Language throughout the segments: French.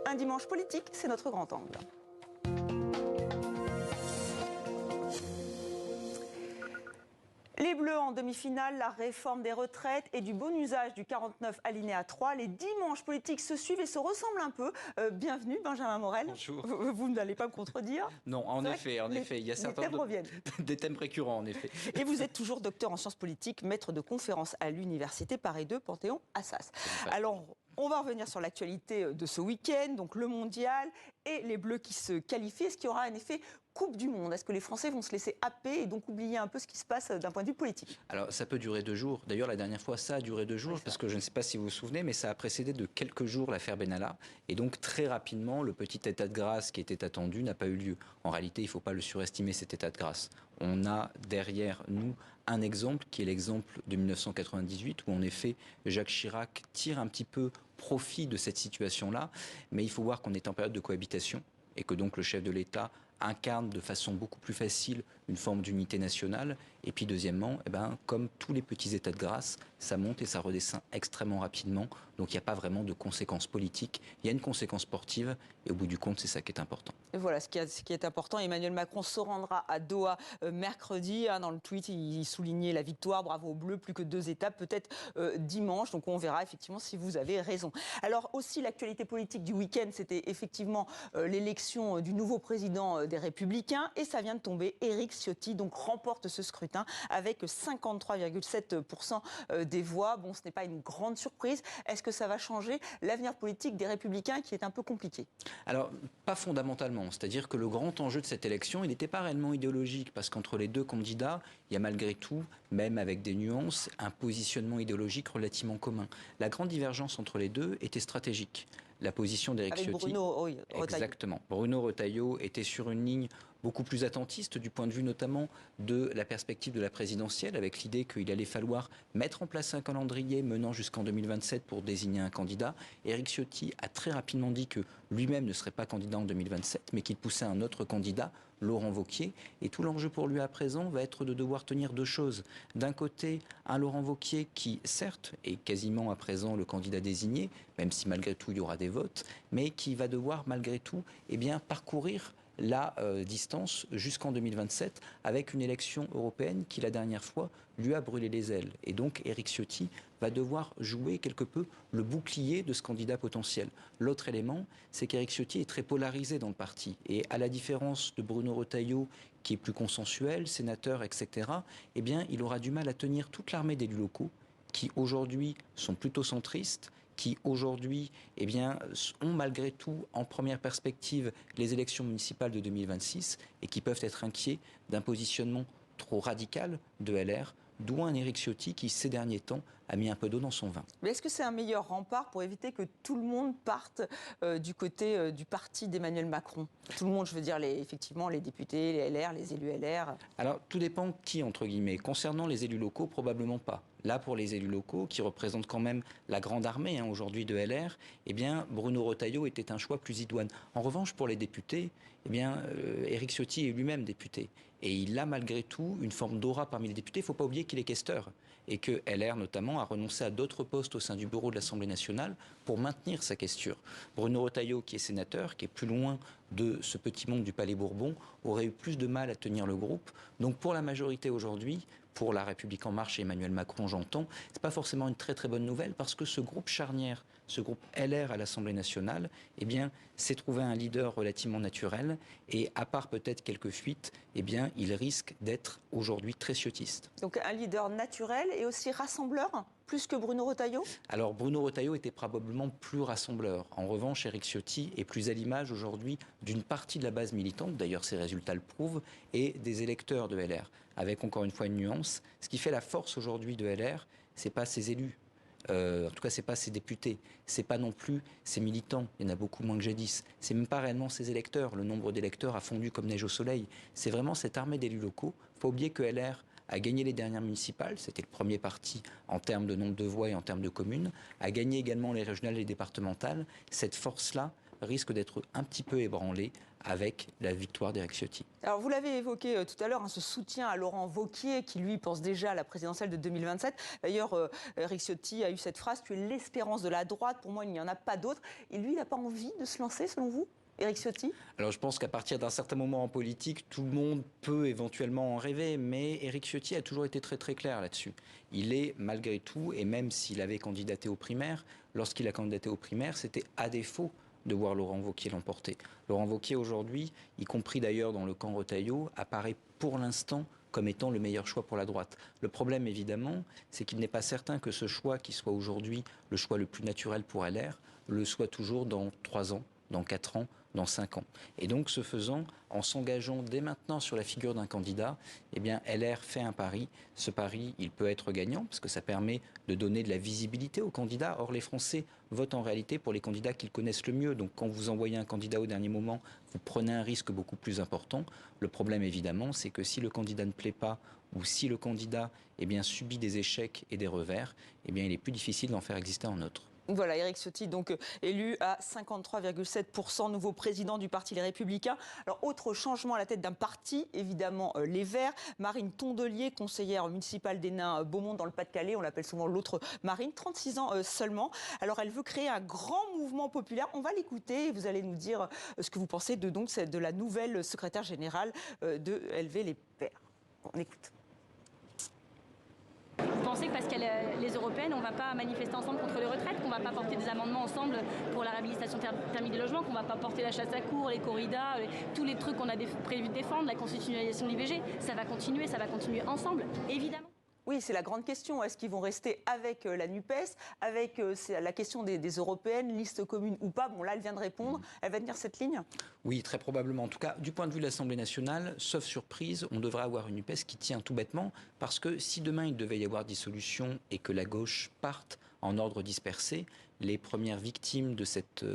Un dimanche politique, c'est notre grand angle. Les Bleus en demi-finale, la réforme des retraites et du bon usage du 49 alinéa 3. Les dimanches politiques se suivent et se ressemblent un peu. Bienvenue Benjamin Morel. Bonjour. Vous n'allez pas me contredire? Non, en effet, il y a certains des thèmes récurrents, en effet. Et vous êtes toujours docteur en sciences politiques, maître de conférences à l'université Paris 2, Panthéon-Assas. Alors, on va revenir sur l'actualité de ce week-end, donc le mondial et les Bleus qui se qualifient. Est-ce qu'il y aura un effet Coupe du Monde? Est-ce que les Français vont se laisser happer et donc oublier un peu ce qui se passe d'un point de vue politique? Alors, ça peut durer 2 jours. D'ailleurs, la dernière fois, ça a duré 2 jours, parce que je ne sais pas si vous vous souvenez, mais ça a précédé de quelques jours l'affaire Benalla. Et donc, très rapidement, le petit état de grâce qui était attendu n'a pas eu lieu. En réalité, il ne faut pas le surestimer, cet état de grâce. On a derrière nous un exemple qui est l'exemple de 1998, où en effet, Jacques Chirac tire un petit peu profit de cette situation-là. Mais il faut voir qu'on est en période de cohabitation et que donc le chef de l'État incarne de façon beaucoup plus facile une forme d'unité nationale. Et puis deuxièmement, comme tous les petits états de grâce, ça monte et ça redescend extrêmement rapidement. Donc il n'y a pas vraiment de conséquences politiques. Il y a une conséquence sportive et au bout du compte, c'est ça qui est important. Et voilà, ce qui est important. Emmanuel Macron se rendra à Doha mercredi. Dans le tweet, il soulignait la victoire. Bravo aux Bleus, plus que 2 étapes, peut-être dimanche. Donc on verra effectivement si vous avez raison. Alors aussi, l'actualité politique du week-end, c'était effectivement l'élection du nouveau président des Républicains. Et ça vient de tomber. Éric Ciotti donc remporte ce scrutin avec 53,7% des voix. Bon, ce n'est pas une grande surprise. Est-ce que ça va changer l'avenir politique des Républicains qui est un peu compliqué? Alors, pas fondamentalement. C'est-à-dire que le grand enjeu de cette élection, il n'était pas réellement idéologique, parce qu'entre les deux candidats, il y a malgré tout, même avec des nuances, un positionnement idéologique relativement commun. La grande divergence entre les deux était stratégique. La position d'Éric Ciotti... Bruno Retailleau. Exactement. Bruno Retailleau était sur une ligne beaucoup plus attentiste du point de vue notamment de la perspective de la présidentielle, avec l'idée qu'il allait falloir mettre en place un calendrier menant jusqu'en 2027 pour désigner un candidat. Éric Ciotti a très rapidement dit que lui-même ne serait pas candidat en 2027, mais qu'il poussait un autre candidat, Laurent Wauquiez. Et tout l'enjeu pour lui à présent va être de devoir tenir 2 choses. D'un côté, un Laurent Wauquiez qui, certes, est quasiment à présent le candidat désigné, même si malgré tout il y aura des votes, mais qui va devoir malgré tout parcourir la distance jusqu'en 2027 avec une élection européenne qui la dernière fois lui a brûlé les ailes. Et donc Éric Ciotti va devoir jouer quelque peu le bouclier de ce candidat potentiel. L'autre élément, c'est qu'Éric Ciotti est très polarisé dans le parti. Et à la différence de Bruno Retailleau, qui est plus consensuel, sénateur, etc., il aura du mal à tenir toute l'armée d'élus locaux qui aujourd'hui sont plutôt centristes, qui aujourd'hui ont malgré tout en première perspective les élections municipales de 2026 et qui peuvent être inquiets d'un positionnement trop radical de LR, d'où un Éric Ciotti qui, ces derniers temps, a mis un peu d'eau dans son vin. Mais est-ce que c'est un meilleur rempart pour éviter que tout le monde parte du côté du parti d'Emmanuel Macron? Tout le monde, je veux dire, effectivement, les députés, les LR, les élus LR. Alors, tout dépend qui, entre guillemets. Concernant les élus locaux, probablement pas. Là, pour les élus locaux, qui représentent quand même la grande armée aujourd'hui de LR, Bruno Retailleau était un choix plus idoine. En revanche, pour les députés, Éric Ciotti est lui-même député. Et il a malgré tout une forme d'aura parmi les députés. Il ne faut pas oublier qu'il est questeur. Et que LR, notamment, a renoncé à d'autres postes au sein du bureau de l'Assemblée nationale pour maintenir sa questure. Bruno Retailleau, qui est sénateur, qui est plus loin de ce petit monde du Palais Bourbon, aurait eu plus de mal à tenir le groupe. Donc pour la majorité aujourd'hui, pour La République En Marche et Emmanuel Macron, j'entends, c'est pas forcément une très très bonne nouvelle parce que ce groupe charnière, ce groupe LR à l'Assemblée nationale, s'est trouvé un leader relativement naturel et à part peut-être quelques fuites, il risque d'être aujourd'hui très ciotiste. Donc un leader naturel et aussi rassembleur, plus que Bruno Retailleau? Alors Bruno Retailleau était probablement plus rassembleur. En revanche, Éric Ciotti est plus à l'image aujourd'hui d'une partie de la base militante, d'ailleurs ses résultats le prouvent, et des électeurs de LR, avec encore une fois une nuance. Ce qui fait la force aujourd'hui de LR, c'est pas ses élus. En tout cas, c'est pas ses députés, c'est pas non plus ses militants, il y en a beaucoup moins que jadis, c'est même pas réellement ses électeurs, le nombre d'électeurs a fondu comme neige au soleil, c'est vraiment cette armée d'élus locaux. Faut oublier que LR a gagné les dernières municipales, c'était le premier parti en termes de nombre de voix et en termes de communes, a gagné également les régionales et les départementales. Cette force-là risque d'être un petit peu ébranlé avec la victoire d'Éric Ciotti. Alors vous l'avez évoqué tout à l'heure, ce soutien à Laurent Wauquiez qui lui pense déjà à la présidentielle de 2027. D'ailleurs, Éric Ciotti a eu cette phrase: tu es l'espérance de la droite, pour moi il n'y en a pas d'autre. Et lui, il n'a pas envie de se lancer selon vous, Éric Ciotti? Alors je pense qu'à partir d'un certain moment en politique, tout le monde peut éventuellement en rêver, mais Éric Ciotti a toujours été très très clair là-dessus. Il est malgré tout, et même s'il avait candidaté aux primaires, lorsqu'il a candidaté aux primaires, c'était à défaut de voir Laurent Wauquiez l'emporter. Laurent Wauquiez aujourd'hui, y compris d'ailleurs dans le camp Retailleau, apparaît pour l'instant comme étant le meilleur choix pour la droite. Le problème évidemment, c'est qu'il n'est pas certain que ce choix qui soit aujourd'hui le choix le plus naturel pour LR, le soit toujours dans 3 ans, dans 4 ans, dans 5 ans. Et donc, ce faisant, en s'engageant dès maintenant sur la figure d'un candidat, eh bien, LR fait un pari. Ce pari, il peut être gagnant parce que ça permet de donner de la visibilité aux candidats. Or, les Français votent en réalité pour les candidats qu'ils connaissent le mieux. Donc, quand vous envoyez un candidat au dernier moment, vous prenez un risque beaucoup plus important. Le problème, évidemment, c'est que si le candidat ne plaît pas ou si le candidat subit des échecs et des revers, il est plus difficile d'en faire exister un autre. Voilà, Éric Ciotti, donc élu à 53,7%, nouveau président du Parti Les Républicains. Alors, autre changement à la tête d'un parti, évidemment les Verts. Marine Tondelier, conseillère municipale des Nains Beaumont dans le Pas-de-Calais, on l'appelle souvent l'autre Marine, 36 ans seulement. Alors, elle veut créer un grand mouvement populaire. On va l'écouter et vous allez nous dire ce que vous pensez de la nouvelle secrétaire générale de LV Les Verts. On écoute. Vous pensez que parce qu'il y a les européennes, on ne va pas manifester ensemble contre les retraites, qu'on ne va pas porter des amendements ensemble pour la réhabilitation thermique des logements, qu'on ne va pas porter la chasse à courre, les corridas, tous les trucs qu'on a prévu de défendre, la constitutionnalisation de l'IVG, ça va continuer ensemble, évidemment. Oui, c'est la grande question. Est-ce qu'ils vont rester avec la NUPES, avec la question des européennes, liste commune ou pas? Bon, là, elle vient de répondre. Elle va tenir cette ligne? Oui, très probablement. En tout cas, du point de vue de l'Assemblée nationale, sauf surprise, on devrait avoir une NUPES qui tient tout bêtement, parce que si demain il devait y avoir dissolution et que la gauche parte en ordre dispersé, les premières victimes de cette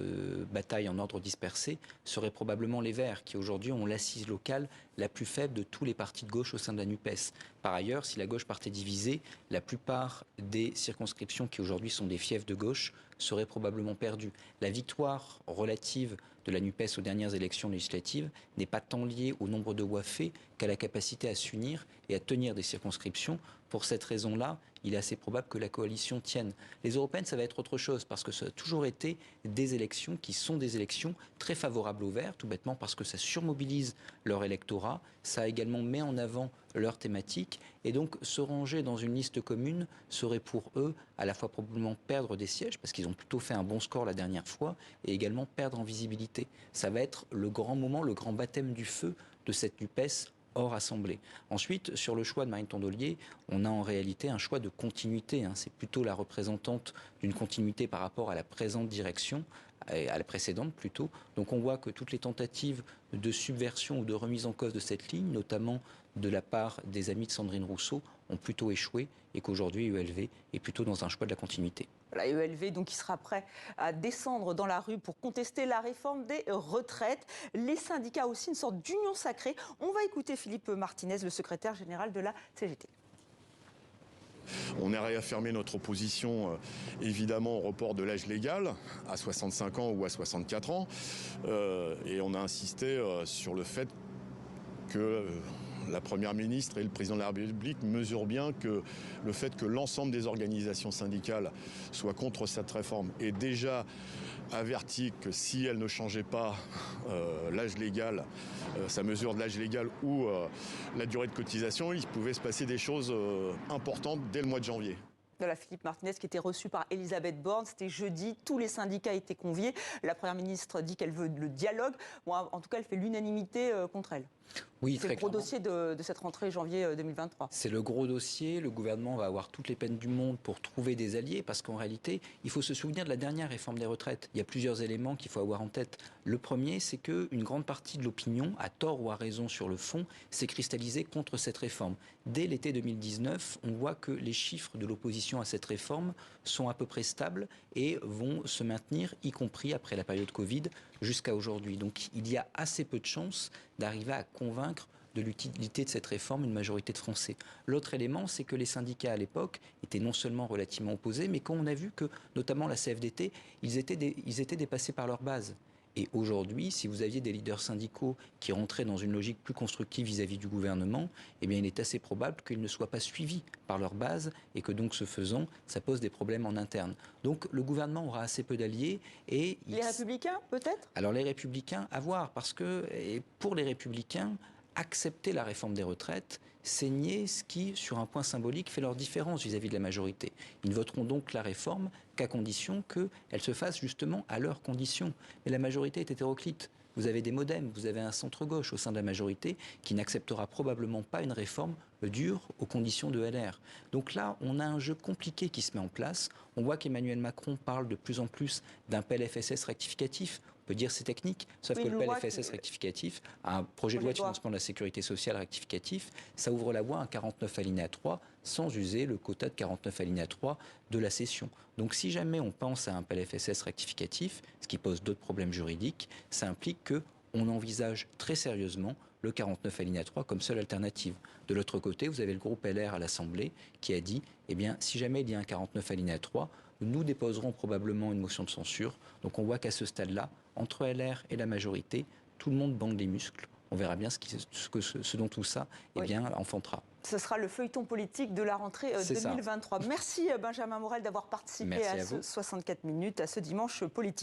bataille en ordre dispersé seraient probablement les Verts, qui aujourd'hui ont l'assise locale la plus faible de tous les partis de gauche au sein de la NUPES. Par ailleurs, si la gauche partait divisée, la plupart des circonscriptions qui aujourd'hui sont des fiefs de gauche seraient probablement perdues. La victoire relative de la NUPES aux dernières élections législatives n'est pas tant liée au nombre de voix faits qu'à la capacité à s'unir et à tenir des circonscriptions. Pour cette raison-là, il est assez probable que la coalition tienne. Les européennes, ça va être autre chose, parce que ça a toujours été des élections qui sont des élections très favorables aux Verts, tout bêtement parce que ça surmobilise leur électorat, ça également met en avant leur thématique, et donc se ranger dans une liste commune serait pour eux à la fois probablement perdre des sièges, parce qu'ils ont plutôt fait un bon score la dernière fois, et également perdre en visibilité. Ça va être le grand moment, le grand baptême du feu de cette NUPES hors assemblée. Ensuite, sur le choix de Marine Tondelier, on a en réalité un choix de continuité. C'est plutôt la représentante d'une continuité par rapport à la présente direction, à la précédente plutôt. Donc on voit que toutes les tentatives de subversion ou de remise en cause de cette ligne, notamment de la part des amis de Sandrine Rousseau, ont plutôt échoué et qu'aujourd'hui ULV est plutôt dans un choix de la continuité. La ULV, donc, qui sera prêt à descendre dans la rue pour contester la réforme des retraites. Les syndicats aussi, une sorte d'union sacrée. On va écouter Philippe Martinez, le secrétaire général de la CGT. On a réaffirmé notre opposition, évidemment, au report de l'âge légal à 65 ans ou à 64 ans. Et on a insisté sur le fait que la Première ministre et le Président de la République mesurent bien que le fait que l'ensemble des organisations syndicales soient contre cette réforme est déjà averti que si elle ne changeait pas l'âge légal, sa mesure de l'âge légal ou la durée de cotisation, il pouvait se passer des choses importantes dès le mois de janvier. Voilà, Philippe Martinez qui était reçu par Elisabeth Borne. C'était jeudi, tous les syndicats étaient conviés. La Première ministre dit qu'elle veut le dialogue. Bon, en tout cas, elle fait l'unanimité contre elle. Oui, c'est le gros dossier de cette rentrée janvier 2023. C'est le gros dossier. Le gouvernement va avoir toutes les peines du monde pour trouver des alliés, parce qu'en réalité, il faut se souvenir de la dernière réforme des retraites. Il y a plusieurs éléments qu'il faut avoir en tête. Le premier, c'est qu'une grande partie de l'opinion, à tort ou à raison sur le fond, s'est cristallisée contre cette réforme. Dès l'été 2019, on voit que les chiffres de l'opposition à cette réforme sont à peu près stables et vont se maintenir, y compris après la période Covid, jusqu'à aujourd'hui. Donc il y a assez peu de chances d'arriver à convaincre de l'utilité de cette réforme une majorité de Français. L'autre élément, c'est que les syndicats à l'époque étaient non seulement relativement opposés, mais quand on a vu que, notamment la CFDT, ils étaient dépassés par leur base. Et aujourd'hui, si vous aviez des leaders syndicaux qui rentraient dans une logique plus constructive vis-à-vis du gouvernement, eh bien, il est assez probable qu'ils ne soient pas suivis par leur base et que donc, ce faisant, ça pose des problèmes en interne. Donc, le gouvernement aura assez peu d'alliés et... Les Républicains, peut-être? Alors, les Républicains, à voir, parce que pour les Républicains, accepter la réforme des retraites, c'est nier ce qui, sur un point symbolique, fait leur différence vis-à-vis de la majorité. Ils ne voteront donc la réforme qu'à condition qu'elle se fasse justement à leurs conditions. Mais la majorité est hétéroclite. Vous avez des modems, vous avez un centre-gauche au sein de la majorité qui n'acceptera probablement pas une réforme dure aux conditions de LR. Donc là, on a un jeu compliqué qui se met en place. On voit qu'Emmanuel Macron parle de plus en plus d'un PLFSS rectificatif. On peut dire c'est technique, sauf que le PLFSS rectificatif, un projet de loi de financement de la sécurité sociale rectificatif, ça ouvre la voie à un 49 alinéa 3 sans user le quota de 49 alinéa 3 de la session. Donc si jamais on pense à un PLFSS rectificatif, ce qui pose d'autres problèmes juridiques, ça implique qu'on envisage très sérieusement le 49 alinéa 3 comme seule alternative. De l'autre côté, vous avez le groupe LR à l'Assemblée qui a dit, eh bien, si jamais il y a un 49 alinéa 3, nous déposerons probablement une motion de censure. Donc on voit qu'à ce stade-là, entre LR et la majorité, tout le monde bande les muscles. On verra bien ce dont tout ça enfantera. Ce sera le feuilleton politique de la rentrée 2023. Merci Benjamin Morel d'avoir participé à ce 64 minutes, à ce dimanche politique.